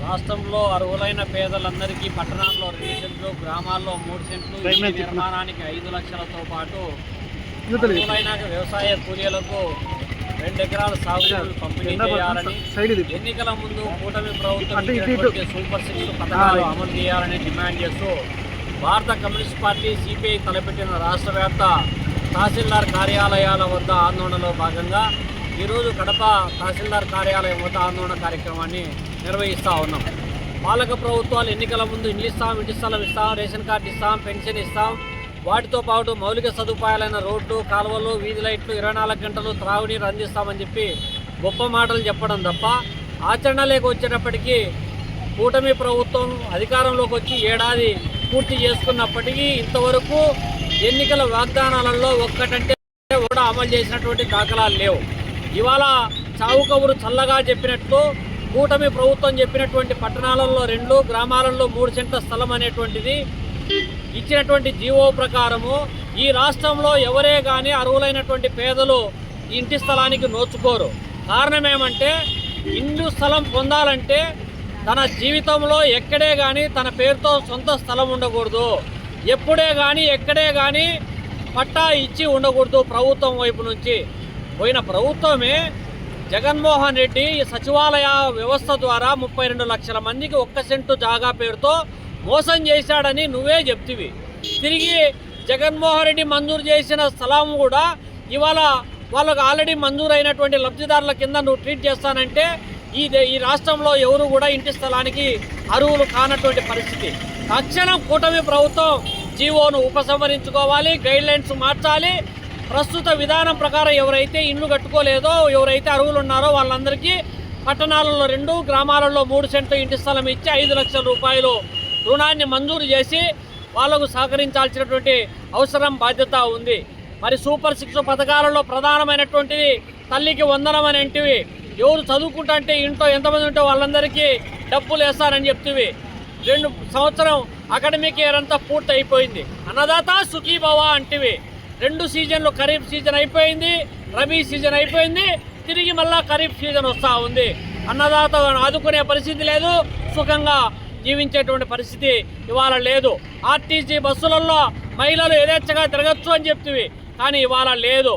రాష్ట్రంలో అర్హులైన పేదలందరికీ పట్టణాల్లో 2 సెంట్లు, గ్రామాల్లో 3 సెంట్లు, ఇంటి నిర్మాణానికి 5 లక్షలతో పాటు అర్హులైన వ్యవసాయ కూలీలకు 2 ఎకరాల సాగు భూములు పంపిణీ చేయాలని, ఎన్నికల ముందు కూటమి ప్రభుత్వం ఇచ్చినటువంటి సూపర్ 6 పథకాలు అమలు చేయాలని డిమాండ్ చేస్తూ భారత కమ్యూనిస్ట్ పార్టీ సిపిఐ తలపెట్టిన రాష్ట్ర వ్యాప్త తహసీల్దార్ కార్యాలయాల వద్ద ఆందోళనలో భాగంగా ఈరోజు కడప తహసీల్దార్ కార్యాలయం వద్ద ఆందోళన కార్యక్రమాన్ని నిర్వహిస్తూ ఉన్నాం. పాలక ప్రభుత్వాలు ఎన్నికల ముందు ఇండ్లు ఇస్తాం, ఇంటి స్థలం ఇస్తాం, రేషన్ కార్డు ఇస్తాం, పెన్షన్ ఇస్తాం, వాటితో పాటు మౌలిక సదుపాయాలైన రోడ్లు, కాలువలు, వీధి లైట్లు, 24 గంటలు త్రాగునీరు అందిస్తామని చెప్పి గొప్ప మాటలు చెప్పడం తప్ప ఆచరణలోకి వచ్చేటప్పటికీ కూటమి ప్రభుత్వం అధికారంలోకి వచ్చి ఏడాది పూర్తి చేసుకున్నప్పటికీ ఇంతవరకు ఎన్నికల వాగ్దానాలలో ఒక్కటంటే కూడా అమలు చేసినటువంటి దాఖలాలు లేవు. ఇవాళ చావు కబురు చల్లగా చెప్పినట్లు కూటమి ప్రభుత్వం చెప్పినటువంటి పట్టణాలలో 2, గ్రామాలలో 3 సెంట్ల స్థలం అనేటువంటిది ఇచ్చినటువంటి జీవో ప్రకారము ఈ రాష్ట్రంలో ఎవరే కానీ అర్హులైనటువంటి పేదలు ఇంటి స్థలానికి నోచుకోరు. కారణం ఏమంటే ఇల్లు స్థలం పొందాలంటే తన జీవితంలో ఎక్కడే కానీ తన పేరుతో సొంత స్థలం ఉండకూడదు, ఎప్పుడే కానీ ఎక్కడే కానీ పట్టా ఇచ్చి ఉండకూడదు. ప్రభుత్వం వైపు నుంచి పోయిన ప్రభుత్వమే జగన్మోహన్ రెడ్డి సచివాలయ వ్యవస్థ ద్వారా 32 లక్షల మందికి 1 సెంటు జాగా పేరుతో మోసం చేశాడని నువ్వే చెప్తివి. తిరిగి జగన్మోహన్ రెడ్డి మంజూరు చేసిన స్థలం కూడా ఇవాళ వాళ్ళకు ఆల్రెడీ మంజూరు అయినటువంటి లబ్ధిదారుల కింద నువ్వు ట్రీట్ చేస్తానంటే ఈ రాష్ట్రంలో ఎవరు కూడా ఇంటి స్థలానికి అర్హులు కానటువంటి పరిస్థితి. తక్షణం కూటమి ప్రభుత్వం జీవోను ఉపసంహరించుకోవాలి, గైడ్లైన్స్ మార్చాలి. ప్రస్తుత విధానం ప్రకారం ఎవరైతే ఇండ్లు కట్టుకోలేదో, ఎవరైతే అర్హులు ఉన్నారో వాళ్ళందరికీ పట్టణాలలో 2, గ్రామాలలో 3 సెంట్లు ఇంటి స్థలం ఇచ్చి 5 లక్షల రూపాయలు రుణాన్ని మంజూరు చేసి వాళ్లకు సహకరించాల్సినటువంటి అవసరం, బాధ్యత ఉంది. మరి సూపర్ 6 పథకాలలో ప్రధానమైనటువంటిది తల్లికి వందనం అనేటివి. ఎవరు చదువుకుంటా అంటే ఇంట్లో ఎంతమంది ఉంటే వాళ్ళందరికీ డబ్బులు వేస్తారని చెప్తివి. 2 సంవత్సరం అకాడమిక్ ఇయర్ అంతా పూర్తి అయిపోయింది. అన్నదాత సుఖీభవ అంటివి. 2 సీజన్లు, ఖరీఫ్ సీజన్ అయిపోయింది, రబీ సీజన్ అయిపోయింది, తిరిగి మళ్ళా ఖరీఫ్ సీజన్ వస్తూ ఉంది. అన్నదాత ఆదుకునే పరిస్థితి లేదు, సుఖంగా జీవించేటువంటి పరిస్థితి ఇవాళ లేదు. ఆర్టీసీ బస్సులలో మహిళలు యథేచ్ఛగా తిరగచ్చు అని చెప్తివి, కానీ ఇవాళ లేదు.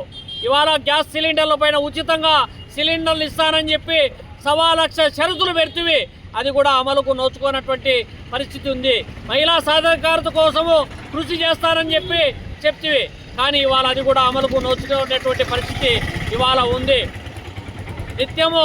ఇవాళ గ్యాస్ సిలిండర్ల పైన ఉచితంగా సిలిండర్లు ఇస్తానని చెప్పి 1.25 లక్ష షరతులు పెడుతుంది. అది కూడా అమలుకు నోచుకున్నటువంటి పరిస్థితి ఉంది. మహిళా సాధికారత కోసము కృషి చేస్తానని చెప్పి చెప్తివి, కానీ ఇవాళ అది కూడా అమలుకు నోచుకునేటువంటి పరిస్థితి ఇవాళ ఉంది. నిత్యము